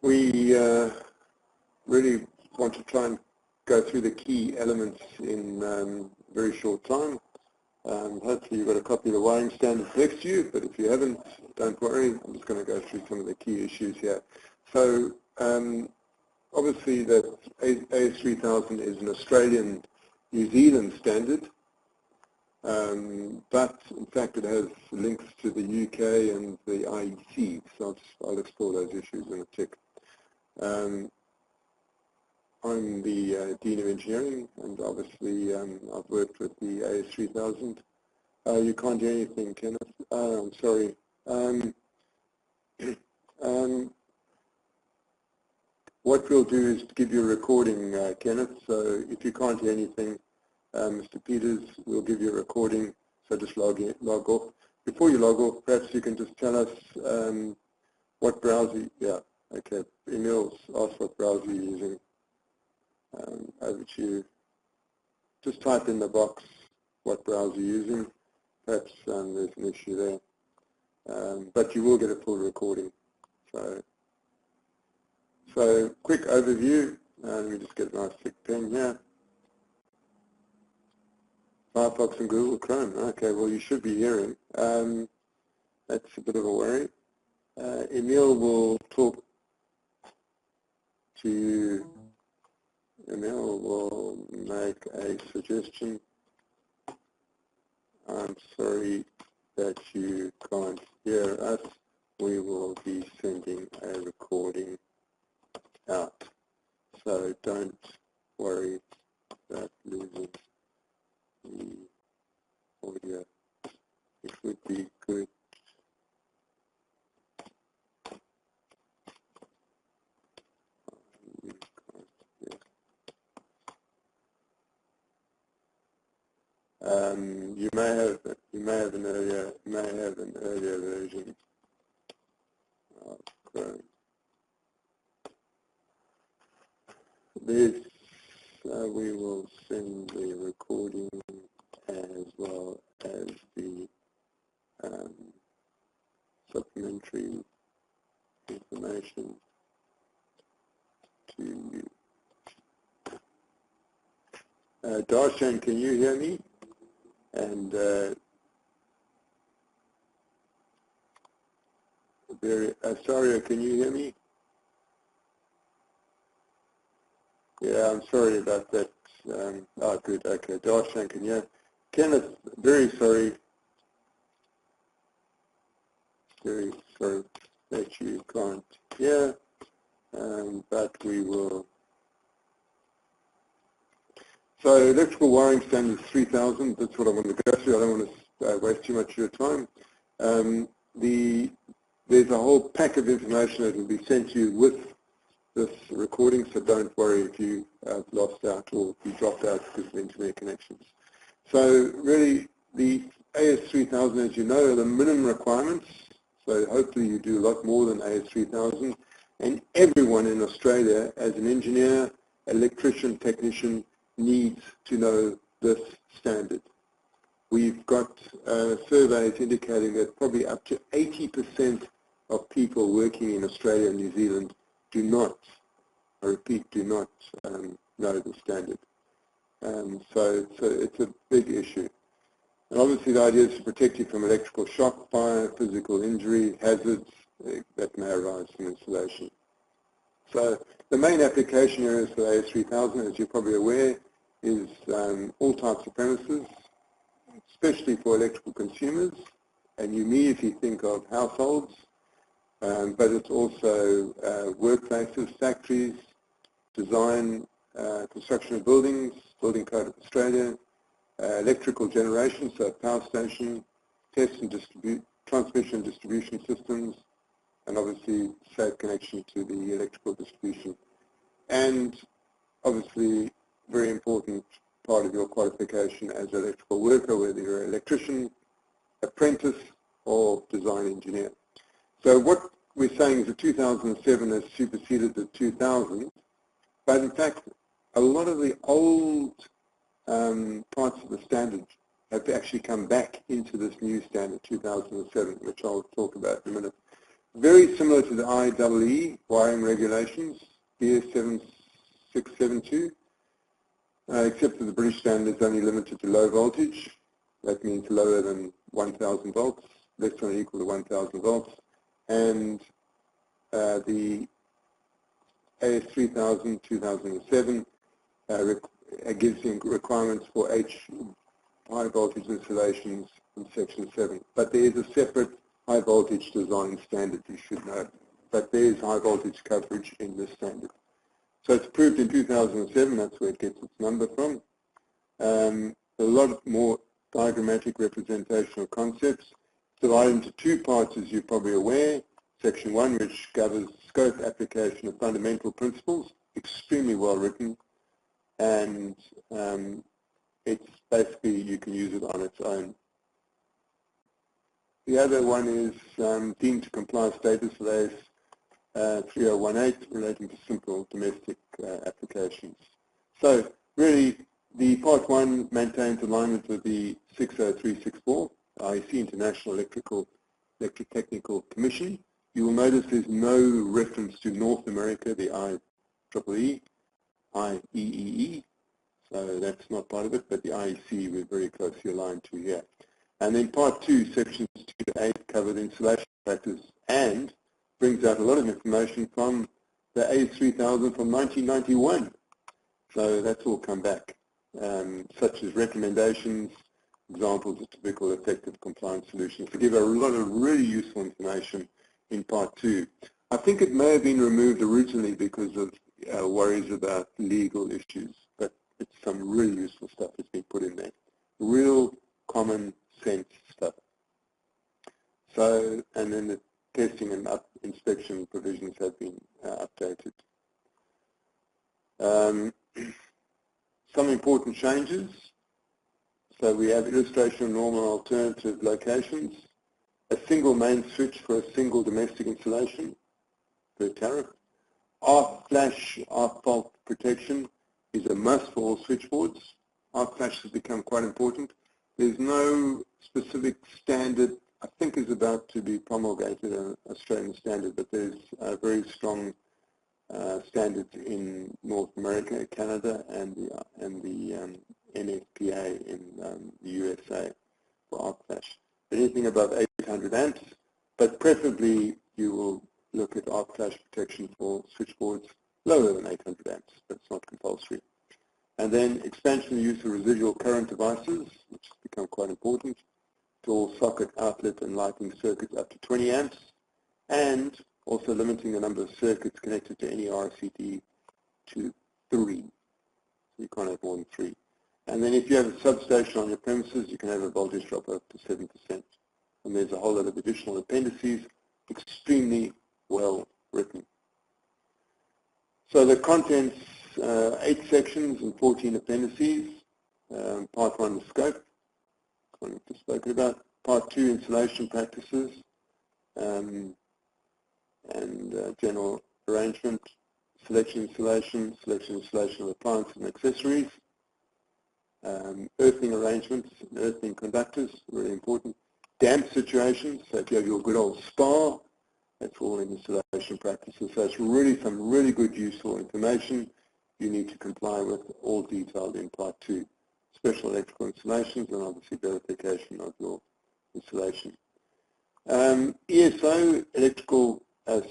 We really want to try and go through the key elements in a very short time. Hopefully you've got a copy of the wiring standards next to you, but if you haven't, don't worry. I'm just going to go through some of the key issues here. So obviously that AS3000 is an Australian New Zealand standard, but in fact it has links to the UK and the IEC, so I'll explore those issues in a tick. I'm the Dean of Engineering, and obviously I've worked with the AS3000. You can't hear anything, Kenneth. I'm sorry. What we'll do is give you a recording, Kenneth, so if you can't hear anything, Mr. Peters, we'll give you a recording, so just log off. Before you log off, perhaps you can just tell us what browser, okay, Emil's asked what browser you're using. Over to you. Just type in the box what browser you're using. Perhaps there's an issue there. But you will get a full recording. So quick overview. Let me just get a nice thick pen here. Firefox and Google Chrome. Okay, well you should be hearing. That's a bit of a worry. Emil will talk to you. Emil will make a suggestion. I'm sorry that you can't hear us. We will be sending a recording out. So don't worry about losing the audio. It would be good. You may have an earlier version of Chrome. This we will send the recording as well as the supplementary information to you. Darshan, can you hear me? And Asaria, can you hear me? Yeah, I'm sorry about that. Good. Okay, Darshan, can you? Kenneth, very sorry. Very sorry that you can't hear, but we will. So electrical wiring standards 3000, that's what I want to go through. I don't want to waste too much of your time. There's a whole pack of information that will be sent to you with this recording, so don't worry if you have lost out or if you dropped out because of internet connections. So really, the AS3000, as you know, are the minimum requirements. So hopefully you do a lot more than AS3000. And everyone in Australia, as an engineer, electrician, technician, needs to know this standard. We've got surveys indicating that probably up to 80% of people working in Australia and New Zealand do not, I repeat, do not know the standard. So it's a big issue. And obviously the idea is to protect you from electrical shock, fire, physical injury, hazards that may arise from installation. So the main application areas for AS3000, as you're probably aware, is all types of premises, especially for electrical consumers, and you immediately think of households, but it's also workplaces, factories, design, construction of buildings, Building Code of Australia, electrical generation, so power station, test and transmission and distribution systems, and obviously safe connection to the electrical distribution. And obviously, very important part of your qualification as an electrical worker, whether you're an electrician, apprentice, or design engineer. So what we're saying is the 2007 has superseded the 2000, but in fact, a lot of the old parts of the standard have actually come back into this new standard, 2007, which I'll talk about in a minute. Very similar to the IEEE wiring regulations, AS3000, except that the British standard is only limited to low voltage. That means lower than 1,000 volts, less than or equal to 1,000 volts. And the AS3000 2007 gives the requirements for high voltage installations in Section 7. But there is a separate high voltage design standard, you should know. But there is high voltage coverage in this standard. So it's approved in 2007, that's where it gets its number from. A lot more diagrammatic representational concepts. Divided into two parts, as you're probably aware. Section 1, which covers scope, application of fundamental principles, extremely well written, and it's basically, you can use it on its own. The other one is deemed to comply status of AS3018 relating to simple domestic applications. So really, the Part 1 maintains alignment with the 60364, IEC International Electrotechnical Commission. You will notice there's no reference to North America, the IEEE, so that's not part of it, but the IEC we're very closely aligned to here. And then Part 2, Sections 2 to 8 cover the installation practice and brings out a lot of information from the AS3000 from 1991. So that's all come back, such as recommendations, examples of typical effective compliance solutions, to give a lot of really useful information in Part 2. I think it may have been removed originally because of worries about legal issues, but it's some really useful stuff that's been put in there. Real common sense stuff. So, and then the testing and inspection provisions have been updated. Some important changes. So we have illustration of normal alternative locations, a single main switch for a single domestic installation per tariff. Arc flash, arc fault protection is a must for all switchboards. Arc flash has become quite important. There's no specific standard, I think is about to be promulgated, an Australian standard, but there's very strong standards in North America, Canada, and the NFPA in the USA for arc flash. Anything above 800 amps, but preferably you will look at arc flash protection for switchboards lower than 800 amps, but it's not compulsory. And then expansion of use of residual current devices, which has become quite important, to all socket, outlet, and lighting circuits up to 20 amps, and also limiting the number of circuits connected to any RCD to 3. So you can't have more than 3. And then if you have a substation on your premises, you can have a voltage drop up to 7%. And there's a whole lot of additional appendices, extremely well written. So the contents, 8 sections and 14 appendices. Part 1, the scope, what we've just spoken about. Part 2, installation practices and general arrangement, selection installation of appliances and accessories, earthing arrangements, and earthing conductors, really important. Damp situations, so if you have your good old spa, that's all in installation practices. So it's really some really good useful information you need to comply with, all detailed in Part 2. Special electrical installations and obviously verification of your installation. ESO, Electrical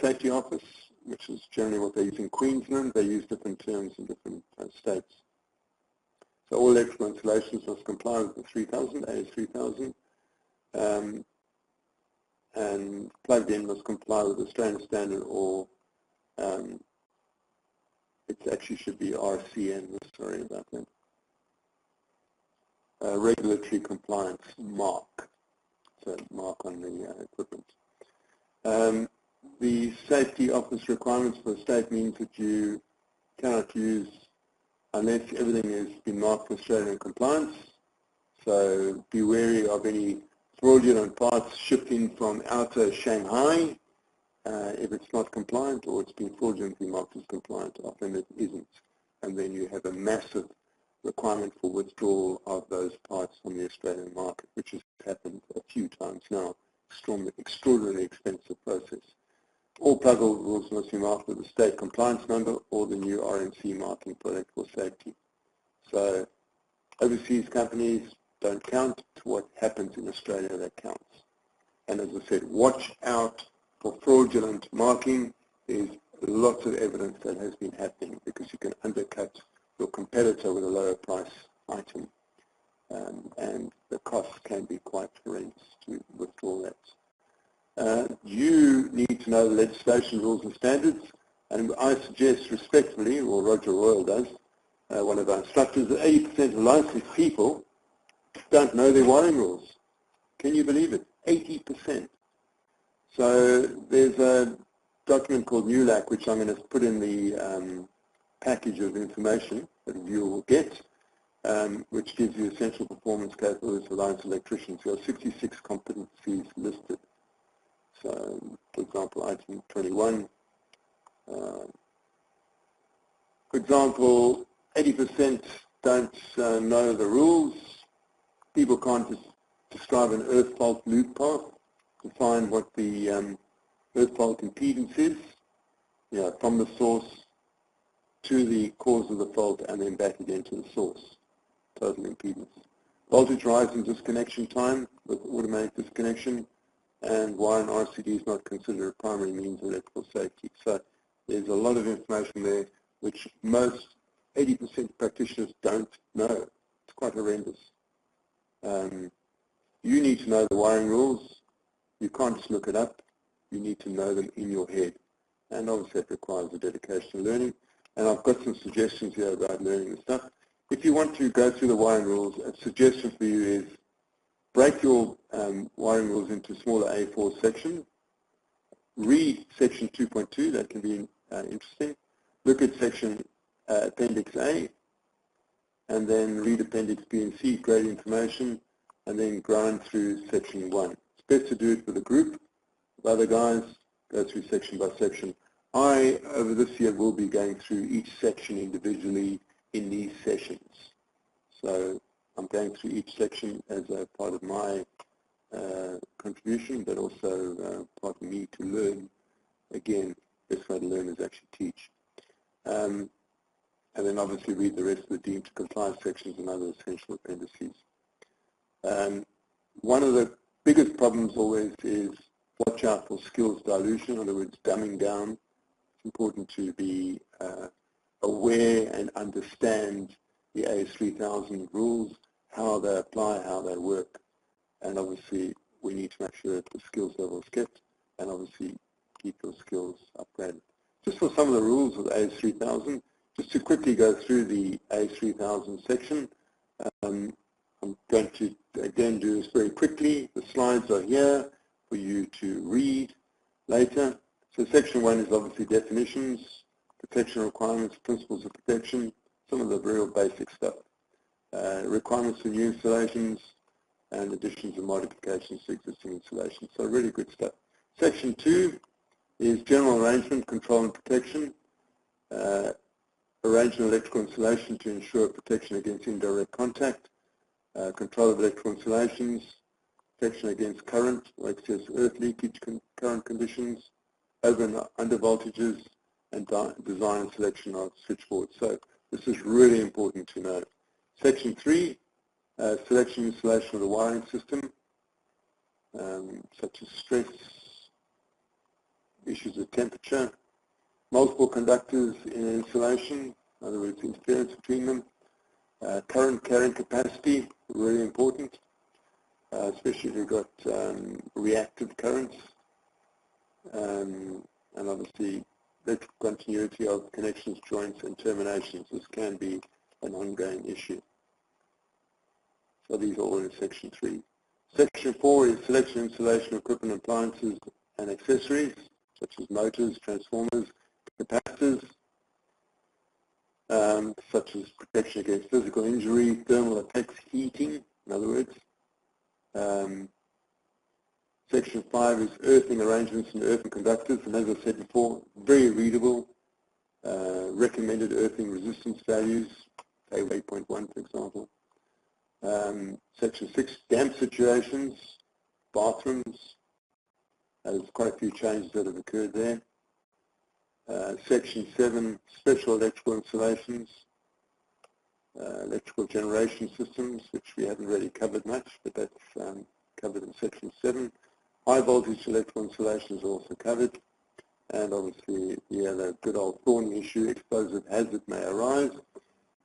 Safety Office, which is generally what they use in Queensland. They use different terms in different states. So all electrical installations must comply with the 3000, AS3000, and plugged in must comply with the Australian standard, or it actually should be RCN, sorry about that. Regulatory compliance mark, so mark on the equipment. The safety office requirements for the state means that you cannot use unless everything has been marked for Australian compliance. So be wary of any fraudulent parts shipped in from outer Shanghai if it's not compliant, or it's been fraudulently marked as compliant. Often it isn't, and then you have a massive requirement for withdrawal of those parts from the Australian market, which has happened a few times now. Extraordinarily expensive process. All plug rules must be marked with the state compliance number or the new RNC marking for electrical safety. So overseas companies don't count. It's what happens in Australia that counts. And as I said, watch out for fraudulent marking. There's lots of evidence that has been happening because you can undercut your competitor with a lower price item. And the costs can be quite horrendous to withdraw that. You need to know the legislation, rules and standards, and I suggest respectfully, or Roger Royal does, one of our instructors, that 80% of licensed people don't know their wiring rules. Can you believe it? 80%. So there's a document called NULAC, which I'm going to put in the package of information that you will get, which gives you essential performance capabilities for licensed electricians. There are 66 competencies listed. So, for example, item 21. For example, 80% don't know the rules. People can't describe an earth fault loop path to find what the earth fault impedance is, from the source to the cause of the fault and then back again to the source, total impedance. Voltage rise and disconnection time with automatic disconnection, and why an RCD is not considered a primary means of electrical safety. So there's a lot of information there which most 80% practitioners don't know. It's quite horrendous. You need to know the wiring rules. You can't just look it up. You need to know them in your head. And obviously that requires a dedication to learning. And I've got some suggestions here about learning the stuff. If you want to go through the wiring rules, a suggestion for you is break your wiring rules into smaller A4 sections. Read section 2.2, that can be interesting. Look at section Appendix A, and then read Appendix B and C, great information, and then grind through section 1. It's best to do it with a group of other guys, go through section by section. I, over this year, will be going through each section individually in these sessions. So I'm going through each section as a part of my contribution, but also part of me to learn. Again, best way to learn is actually teach. And then obviously read the rest of the deemed to comply sections and other essential appendices. One of the biggest problems always is watch out for skills dilution, in other words, dumbing down. It's important to be aware and understand the AS3000 rules, how they apply, how they work, and obviously we need to make sure that the skills level is kept, and obviously keep your skills upgraded. Just for some of the rules of the AS3000, just to quickly go through the AS3000 section, I'm going to again do this very quickly. The slides are here for you to read later. So section 1 is obviously definitions, protection requirements, principles of protection, some of the real basic stuff. Requirements for new installations and additions and modifications to existing installations. So really good stuff. Section 2 is general arrangement, control and protection. Arrange an electrical installation to ensure protection against indirect contact. Control of electrical installations, protection against current or excess earth leakage current conditions, over and under voltages, and design and selection of switchboards. So this is really important to know. Section 3, selection and installation of the wiring system, such as stress, issues of temperature, multiple conductors in insulation, in other words, interference between them, current carrying capacity, really important, especially if you've got reactive currents, and obviously electrical continuity of connections, joints, and terminations. This can be an ongoing issue. So these are all in Section 3. Section 4 is selection and installation of equipment, appliances, and accessories, such as motors, transformers, capacitors, such as protection against physical injury, thermal effects, heating, in other words. Section 5 is earthing arrangements and earthing conductors, and as I said before, very readable. Recommended earthing resistance values, say 8.1 for example. Section 6, damp situations, bathrooms. There's quite a few changes that have occurred there. Section 7, special electrical installations, electrical generation systems, which we haven't really covered much, but that's covered in Section 7. High voltage electrical installations are also covered. And obviously, the good old thorny issue, explosive hazard may arise.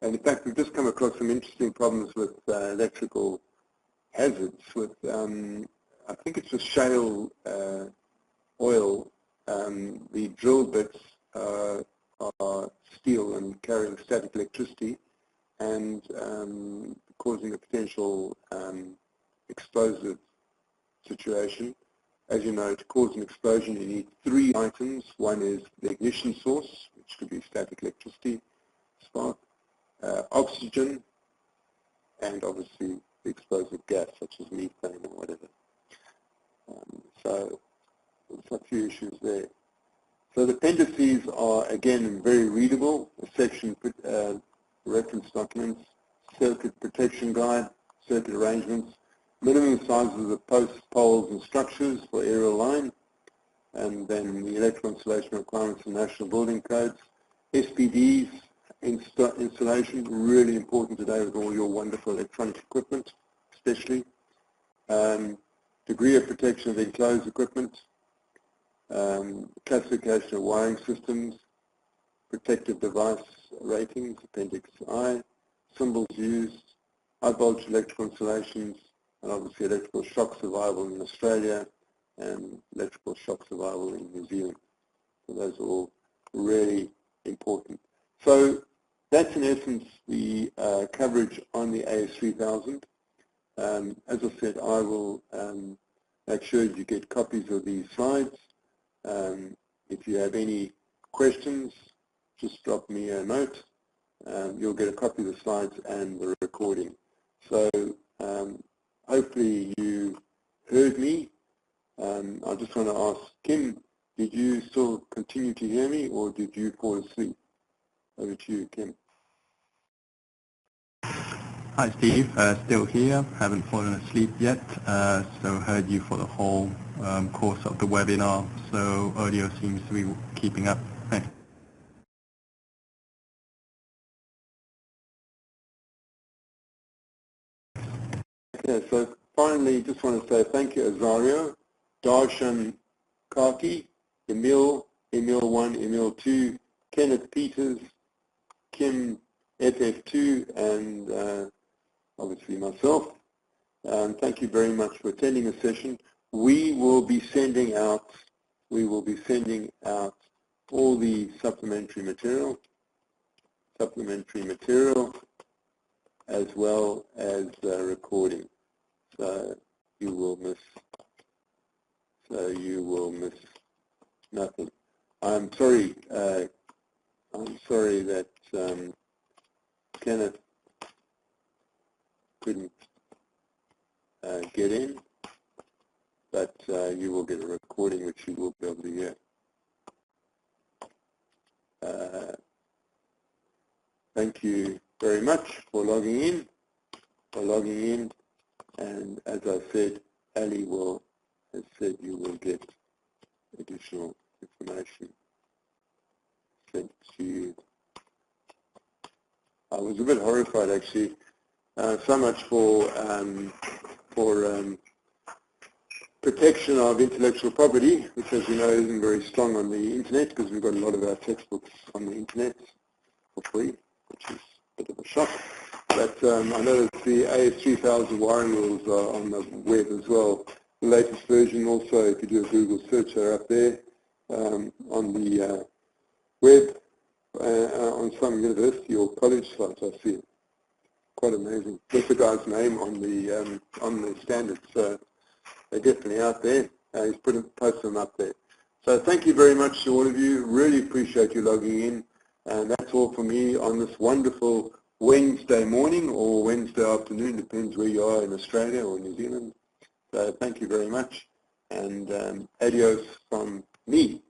And in fact, we've just come across some interesting problems with electrical hazards with, I think it's with shale oil. The drill bits are steel and carrying static electricity and causing a potential explosive situation. As you know, to cause an explosion, you need 3 items. One is the ignition source, which could be static electricity, spark, oxygen, and obviously the explosive gas, such as methane or whatever. So there's a few issues there. So the appendices are, again, very readable. A section, reference documents, circuit protection guide, circuit arrangements, minimum sizes of the posts, poles and structures for aerial line, and then the electrical installation requirements and national building codes, SPDs, installation, really important today with all your wonderful electronic equipment, especially. Degree of protection of enclosed equipment, classification of wiring systems, protective device ratings, Appendix I, symbols used, high voltage electrical installations, and obviously electrical shock survival in Australia and electrical shock survival in New Zealand. So those are all really important. So that's in essence the coverage on the AS3000. As I said, I will make sure you get copies of these slides. If you have any questions, just drop me a note. You'll get a copy of the slides and the recording. So hopefully you heard me. I just want to ask Kim, did you still continue to hear me or did you fall asleep? Over to you, Kim. Hi Steve, still here, haven't fallen asleep yet, so heard you for the whole course of the webinar, so audio seems to be keeping up. Thanks. Okay, so finally just want to say thank you Azario, Darshan Kaki, Emil 1, Emil 2, Kenneth Peters, Kim FF2, and obviously myself. Thank you very much for attending the session. We will be sending out all the supplementary material as well as recording. So you will miss nothing. I'm sorry that Kenneth couldn't get in, but you will get a recording which you will be able to hear. Thank you very much for logging in, and as I said, Ali has said you will get additional information sent to you. I was a bit horrified actually, so much for protection of intellectual property, which as you know isn't very strong on the internet because we've got a lot of our textbooks on the internet for free, which is a bit of a shock. But I know that the AS3000 wiring rules are on the web as well. The latest version also, if you do a Google search, are up there on the web on some university or college site. I see it. Quite amazing. There's the guy's name on the standard, so they're definitely out there. He's posted them up there. So thank you very much to all of you. Really appreciate you logging in. And that's all for me on this wonderful Wednesday morning or Wednesday afternoon, depends where you are in Australia or New Zealand. So thank you very much, and adios from me.